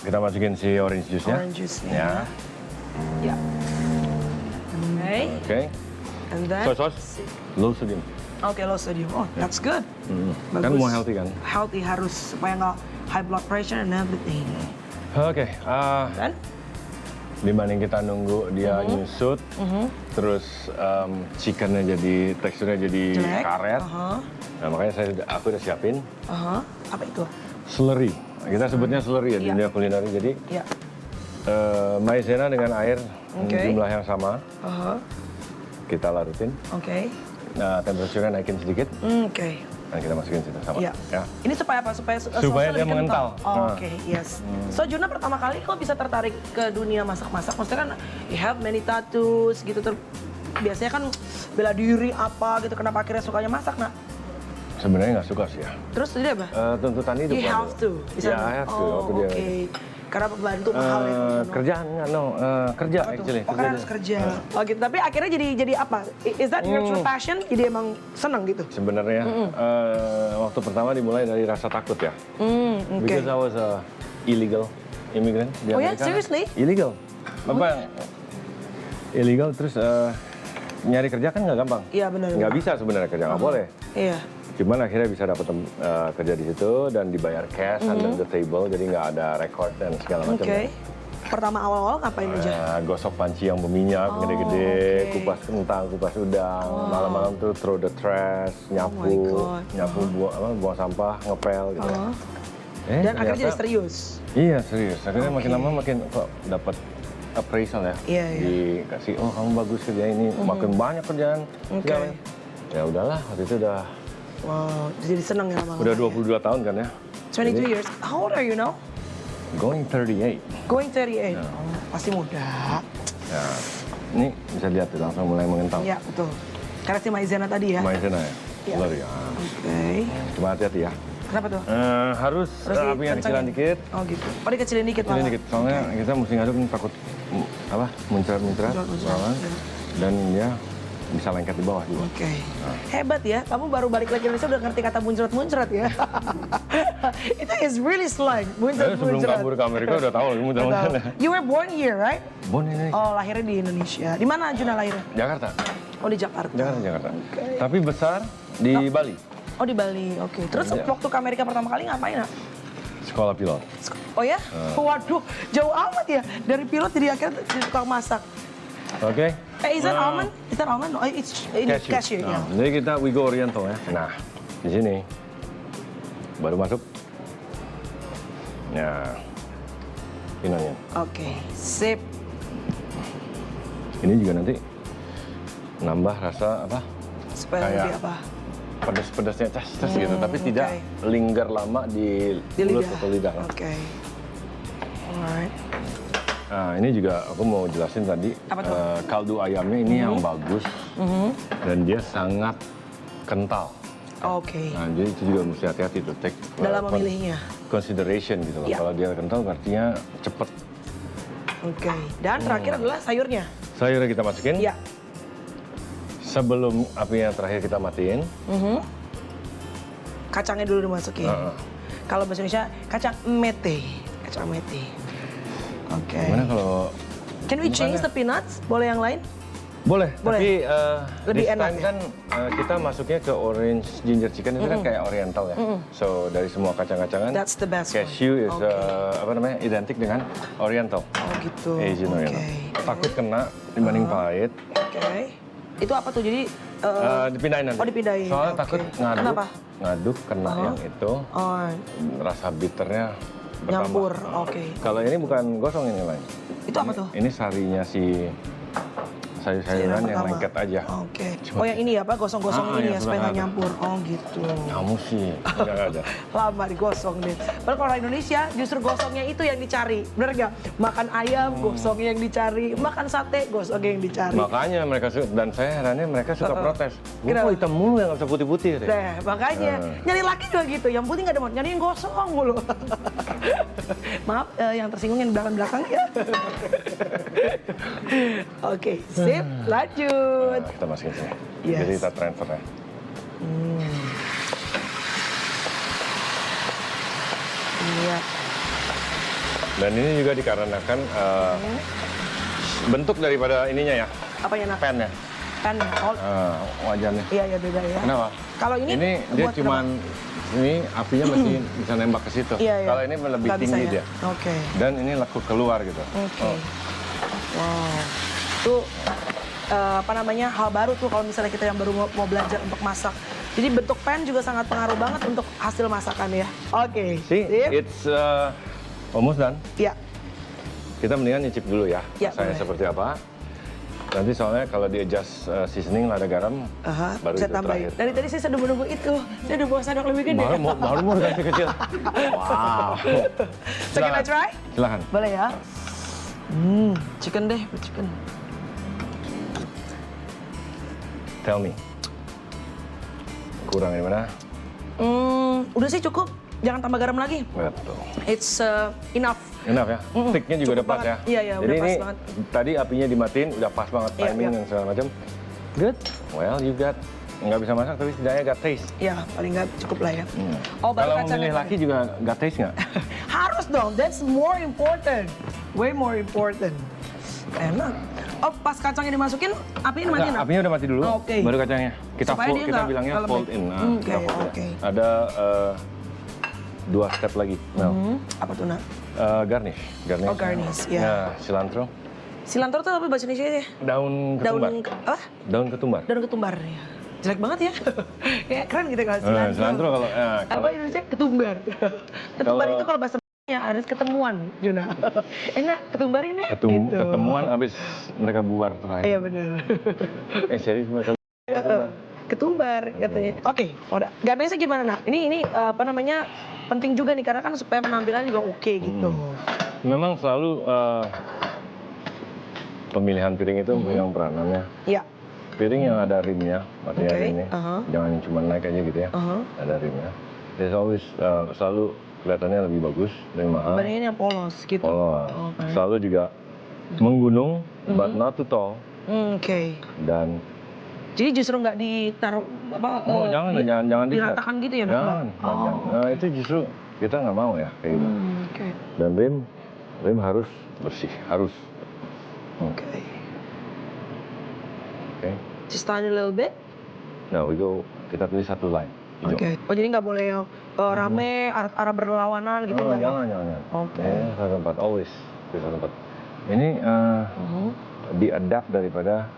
Kita masukin si orange juice-nya. Orange juice-nya. Ya. Oke. And then Soy sauce, low sodium. Oke, low sodium. Oh, that's good. Kan mau healthy kan? Healthy harus supaya nggak high blood pressure and everything. Oke, Dan dibanding kita nunggu dia nyusut, terus chickennya jadi teksturnya jadi jelek. karet. Nah makanya aku udah siapin Apa itu? seleri. Kita sebutnya seleri ya di dunia kulineri. Jadi Ya. maizena dengan air jumlah yang sama. Kita larutin. Oke. Nah temperaturnya naikin sedikit. Oke. Dan kita masukin situ sama. Ya. Ini supaya apa? Supaya Supaya dia lebih mengental. kental. Oh, Oke, yes. So Juna pertama kali kok bisa tertarik ke dunia masak-masak? Maksudnya kan you have many tattoos gitu. Biasanya kan bela diri apa gitu. Kenapa akhirnya sukanya masak, nak? Sebenarnya nggak suka sih ya. Terus jadi apa? Tuntutan hidup. You have to. Ya, I have to. Oh, Waktu dia oke. Karena pembantu mahal ya. kerjaan nggak kerja Apa tuh? actually. Oh, karena harus kerja. Oh gitu. Tapi akhirnya jadi apa? Is that your true passion? Jadi emang seneng gitu? Sebenarnya waktu pertama dimulai dari rasa takut ya. Oke. Because I was a illegal immigrant di Oh ya, Amerika. seriously? Illegal. Apa? Illegal terus nyari kerja kan nggak gampang. Iya benar. Nggak bisa sebenarnya kerja nggak boleh. Iya. Cuman akhirnya bisa dapat kerja di situ dan dibayar cash under the table, jadi nggak ada record dan segala macam. Oke. Pertama awal-awal ngapain aja? Gosok panci yang berminyak gede-gede, oke. kupas kentang, kupas udang, malam-malam tuh throw the trash, nyapu, God. buang sampah, ngepel gitu. Dan akhirnya jadi serius? Iya serius. Akhirnya makin lama makin kok dapat appraisal ya. Iya, iya. Dikasih, oh kamu bagus kerja ini, makin banyak kerjaan. Oke. segala. Ya udahlah, waktu itu udah Wow, jadi seneng ya lama-lama. udah 22 tahun kan ya. 22 years. How old are you now? Going 38. Going 38. Oh, pasti muda. Ya, ini bisa lihat tuh langsung mulai mengental. Iya, betul. Karena si Maizena tadi ya. Maizena ya. Iya. Telur ya. Oke. Cuma hati-hati ya. Kenapa tuh? Harus apinya kecilan dikit. Oh gitu. Oh dikecilin dikit Kecilin malah. dikit. Soalnya kita mesti ngaduk takut muncrat-muncrat. Muncrat. Dan ya bisa lengket di bawah juga. Oke. Hebat ya. Kamu baru balik lagi Indonesia udah ngerti kata muncrat-muncrat ya. Itu is really slang. Sebelum Muncrat-muncrat. kabur ke Amerika udah tahu muncrat-muncrat. You were born here, right? Bon ini. Oh, lahirnya di Indonesia. Di mana Juna lahirnya? Jakarta. Oh, di Jakarta. Jakarta. Tapi besar di Bali. Oh, di Bali. Oke. Terus waktu ke Amerika pertama kali ngapain, nak? Sekolah pilot. Oh ya? Waduh, jauh amat ya. Dari pilot jadi akhirnya jadi tukang masak. Oke. Is that almond? Is that almond? Oh, it's cashew. Nah, Ya. jadi kita we go oriental ya. Nah, di sini baru masuk. Nah, ini onion. Oke, sip. Ini juga nanti nambah rasa apa? Supaya Kayak lebih apa? Pedas-pedasnya cas gitu, tapi tidak linggar lama di mulut atau lidah. Oke. Alright. Nah, ini juga aku mau jelasin tadi. Apa tuh? Kaldu ayamnya ini yang bagus dan dia sangat kental. Oke. Nah, jadi itu juga mesti hati-hati tuh, take Dalam memilihnya. consideration gitu loh. Ya. Kalau dia kental artinya cepet. Oke. Dan terakhir adalah sayurnya. Sayurnya kita masukin. Ya. Sebelum apinya terakhir kita matiin. Kacangnya dulu dimasukin. Kalau bahasa Indonesia kacang mete. Kacang mete. Oke. Gimana kalau Can we change the peanuts? Boleh yang lain? boleh, Boleh. tapi Lebih this enak time ya? kan kita masuknya ke orange ginger chicken itu kan kayak oriental ya. So dari semua kacang-kacangan, That's the best one. cashew is Oke. identik dengan oriental, Oh gitu. Asian Oke. oriental. Takut kena dibanding pahit, Oke. Itu apa tuh? Jadi dipindahin nanti. Oh, dipindahin. Soalnya Oke. takut ngaduk, Kenapa? ngaduk kena yang itu, oh, rasa bitternya bertambah. nyampur. Oke. Kalau ini bukan gosong ini lain. Itu apa tuh? Ini sarinya si sayur-sayuran yang pertama. lengket aja. Oke. Oh yang ini ya Pak, gosong-gosong ini yang ya supaya sudah nggak ada. nyampur. Oh gitu. Kamu sih nggak ada. Lama digosong deh. Padahal kalau orang Indonesia justru gosongnya itu yang dicari. Bener nggak? Makan ayam, gosongnya yang dicari. Makan sate, gosongnya yang dicari. Makanya mereka dan saya herannya mereka suka protes. Gue Kenapa? kok hitam mulu yang nggak bisa putih-putih deh. Nah, makanya nyari laki juga gitu. Yang putih nggak ada mau, nyari yang gosong mulu. Maaf, yang tersinggung yang belakang-belakang ya. Oke, sip, lanjut. Nah, kita masukin sini. Yes. Jadi kita transfer ya. Ya. Dan ini juga dikarenakan bentuk daripada ininya ya, Apanya nak? pennya, Pen. Oh, wajannya. iya beda ya. Kenapa? Kalau ini dia buat cuman ini apinya masih bisa nembak ke situ. Iya. Kalau ini lebih Nggak bisa tinggi ya? dia. Oke. Dan ini lekuk keluar gitu. Oke. Wow. Itu apa namanya hal baru tuh kalau misalnya kita yang baru mau belajar untuk masak. Jadi bentuk pan juga sangat pengaruh banget untuk hasil masakan ya. Oke. See, it's almost done. Ya. Kita mendingan nyicip dulu ya, Ya, rasanya boleh. seperti apa. Nanti soalnya kalau di adjust seasoning, lada garam, baru Bisa itu tambahin. terakhir. Dari tadi saya sudah menunggu itu. Saya udah bawa sendok lebih gede. Baru mau kasih kecil. Wow. So can I try? Silahkan. Boleh ya. Chicken deh, chicken. Tell me. Kurang di mana? Udah sih cukup. Jangan tambah garam lagi. Betul. It's enough. Enak ya? Sticknya juga Cukup udah pas banget. ya? Iya, iya, Jadi udah pas ini banget. tadi apinya dimatiin, udah pas banget Iya, timing iya. dan segala macam. Good. Well, you got nggak bisa masak tapi setidaknya got taste. Ya, paling nggak cukup lah ya. Oh, baru Kalau kacangnya memilih tadi. laki juga got taste nggak? Harus dong, that's more important. Way more important. Enak. Oh, pas kacangnya dimasukin, apinya dimatiin? Nah, apinya udah mati dulu, Oke. baru kacangnya. Kita Supaya dia kita nggak bilangnya kelembek. fold in. Nah, Oke, kita fold in. oke. Ada 2 step lagi. Mel. Apa tuh, Nak? Garnish. Oh, garnish, ya. Nah, cilantro. Cilantro tuh apa bahasa Indonesia ya? Daun ketumbar. Apa? Daun ketumbar. Daun ketumbar ya. Jelek banget ya. Kayak keren gitu kalau cilantro. Cilantro kalau Apa Indonesia ketumbar. Ketumbar itu kalau bahasa ya harus ketemuan, Juna. Enak ketumbar ini. Gitu. ketemuan habis mereka bubar terakhir. Iya benar. Serius mereka. Ketumbar katanya. Oke, udah. Garnisnya gimana, Nak? Ini apa namanya? Penting juga nih karena kan supaya penampilan juga oke gitu. Memang selalu pemilihan piring itu memegang peranannya. Iya. Piring yang ada rimnya, artinya Oke, ini. Jangan cuma naik aja gitu ya. Ada rimnya. There's always selalu kelihatannya lebih bagus, lebih mahal. Bandingin yang polos gitu. Polos. Oke. Selalu juga menggunung, but not too tall. Oke. Dan Jadi justru nggak ditaruh apa? jangan di diratakan gitu ya, Nak? Jangan. Nah, itu justru kita nggak mau ya kayak gitu. Oke. Dan rim harus bersih, harus. Oke. Oke. Just tiny little bit. Now we go. Kita tulis satu line. hijau. Oke. Oh jadi nggak boleh rame, arah berlawanan gitu nggak? Jangan. Oke. Satu tempat, always di satu tempat. Ini diadapt daripada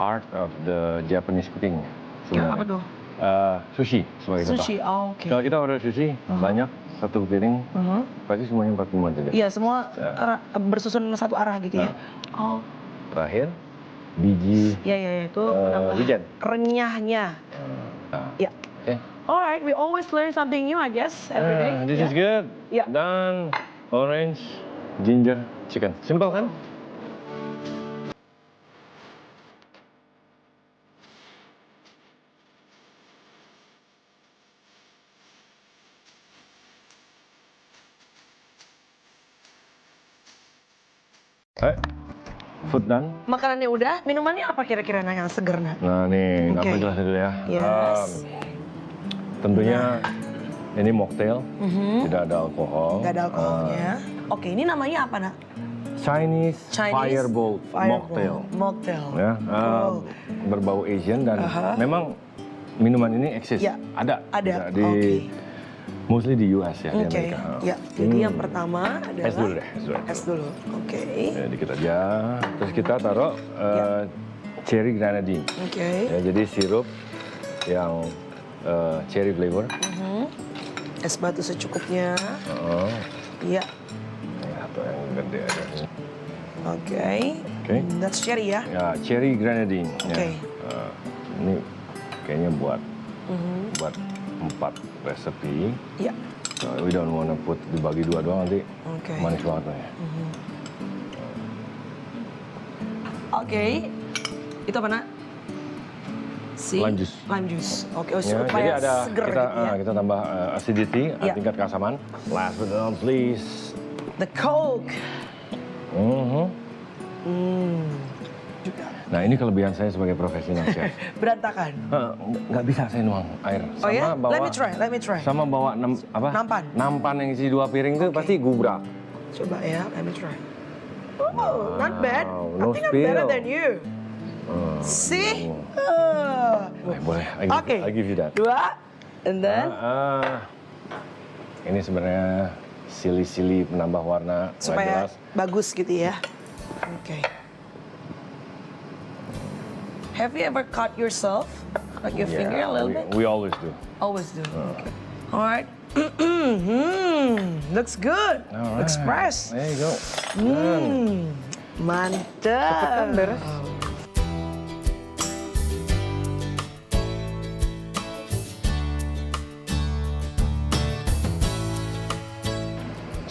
art of the Japanese cooking. Ya, apa tuh? Sushi sebagai contoh. Sushi, oh, oke. Kalau kita order sushi banyak satu piring, pasti semuanya 45 saja. Iya, semua bersusun satu arah gitu ya. Oh. Terakhir biji Iya, itu wijen. renyahnya. Ya. Oke. Alright, we always learn something new, I guess, every day. This is good. Yeah. Dan orange ginger chicken. Simple kan? Food done. Makanannya udah, minumannya apa kira-kira yang seger, Nak? Nah nih, Oke. apa jelasin dulu ya. Yes. Tentunya ini mocktail, tidak ada alkohol. Nggak ada alkoholnya. Oke, ini namanya apa, Nak? Chinese Fireball mocktail. Mocktail. Ya, berbau Asian dan memang minuman ini eksis. Ya, ada. ada. Di mostly di US ya, di Oke. Amerika. Ya, jadi yang pertama adalah Es dulu deh, es dulu. Oke. Ya, dikit aja. Terus kita taruh cherry grenadine. Oke. Ya, jadi sirup yang cherry flavor. Es batu secukupnya. Iya. Atau yang gede aja. Oke. Oke. That's cherry ya. Ya, cherry grenadine. Oke. Ya. Ini kayaknya buat 4 resepi. Iya. So, we don't wanna put dibagi 2 doang nanti Oke. manis banget ya. Oke. Itu apa, Nak? Lime juice. Lime juice. Oke, Ya, supaya jadi ada seger kita gitu ya. kita tambah acidity, Ya. tingkat keasaman. Last but not least. The Coke. Mhm. Juga. Nah ini kelebihan saya sebagai profesional chef. Berantakan. Nggak bisa saya nuang air. Oh ya? Let me try. Sama bawa Nampan. Nampan yang isi 2 piring itu pasti gubrak. Coba ya, let me try. Oh, not bad. No I think I'm better spill. than you. See? Boleh, Oke. I give you that. 2, and then ini sebenarnya sili penambah warna, nggak supaya jelas. bagus gitu ya. Oke. Have you ever cut yourself? Like your finger a little bit? We always do. Always do. Okay. All right. Looks good. All Looks right. fresh. There you go. Done. Mantap. Cepet kan beres?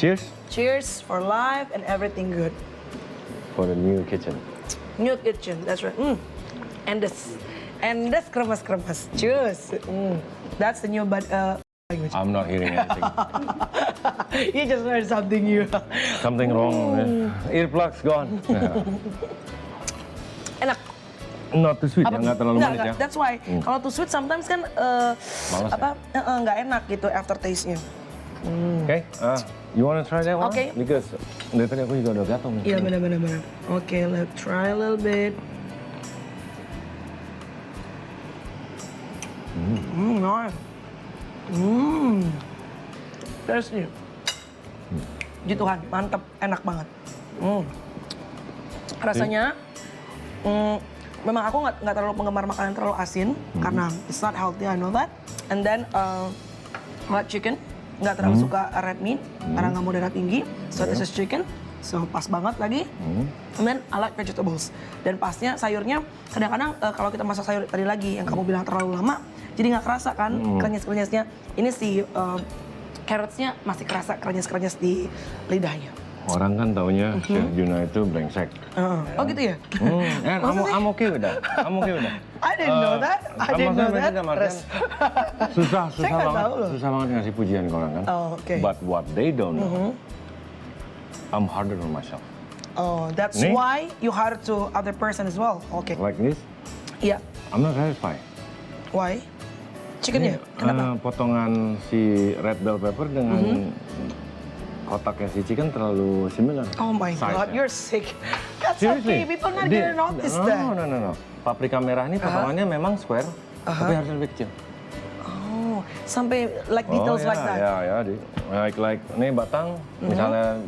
Cheers Cheers for life and everything good. for the new kitchen. New kitchen, that's right. And this kremes. Cheers. That's the new language. I'm not hearing anything. You just learned something new. Something wrong. Earplugs gone. Enak. Not too sweet ya, nggak terlalu manis ya. That's why kalau too sweet sometimes kan Males nggak enak gitu aftertaste-nya. Okay, you wanna try that one? Okay. Because dari tadi aku juga udah gatel nih. Iya benar. Oke, let's try a little bit. Nice. Tasty. Puji Tuhan, mantep, enak banget. Rasanya, memang aku nggak terlalu penggemar makanan terlalu asin karena it's not healthy, I know that. And then hot chicken, nggak terlalu suka red meat karena nggak mau darah tinggi. So this is chicken, so pas banget lagi. And then I like vegetables. Dan pasnya sayurnya kadang-kadang kalau kita masak sayur tadi lagi yang kamu bilang terlalu lama, jadi nggak kerasa kan krenyes-krenyesnya. Ini si carrotsnya masih kerasa krenyes-krenyes di lidahnya. Orang kan taunya Chef Juna itu brengsek. Oh gitu ya? And I'm okay with that. I'm okay with that. I didn't know that. I didn't know that. Susah nggak banget. tahu loh. Susah banget ngasih pujian ke orang kan. Oh, oke. But what they don't know, I'm harder on myself. Oh, that's Nih. why you hire to other person as well. Oke. Like this, Iya. I'm not satisfied. Why? Chickennya? Kenapa? Potongan si red bell pepper dengan kotaknya si chicken terlalu similar. Oh my God, size-nya. you're sick. That's Seriously? okay, people not gonna notice that. No. Paprika merah ini potongannya memang square, tapi harus lebih kecil. Oh, sampai like details like that. Ya. Like ini batang, misalnya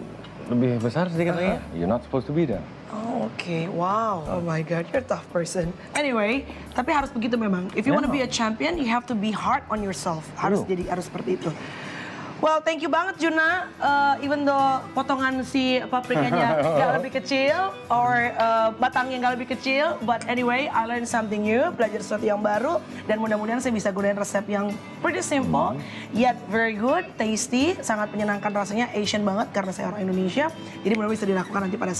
lebih besar sedikit lagi, you're not supposed to be there. Oh, okay. Wow. Oh my God, you're a tough person. Anyway, tapi harus begitu memang. If you want to be a champion, you have to be hard on yourself. Harus seperti itu. Well, thank you banget Juna. Even though potongan si paprikanya nggak lebih kecil, or batangnya nggak lebih kecil, but anyway, I learned something new, belajar sesuatu yang baru, dan mudah-mudahan saya bisa gunain resep yang pretty simple, yet very good, tasty, sangat menyenangkan rasanya, Asian banget karena saya orang Indonesia. Jadi mudah-mudahan bisa dilakukan nanti pada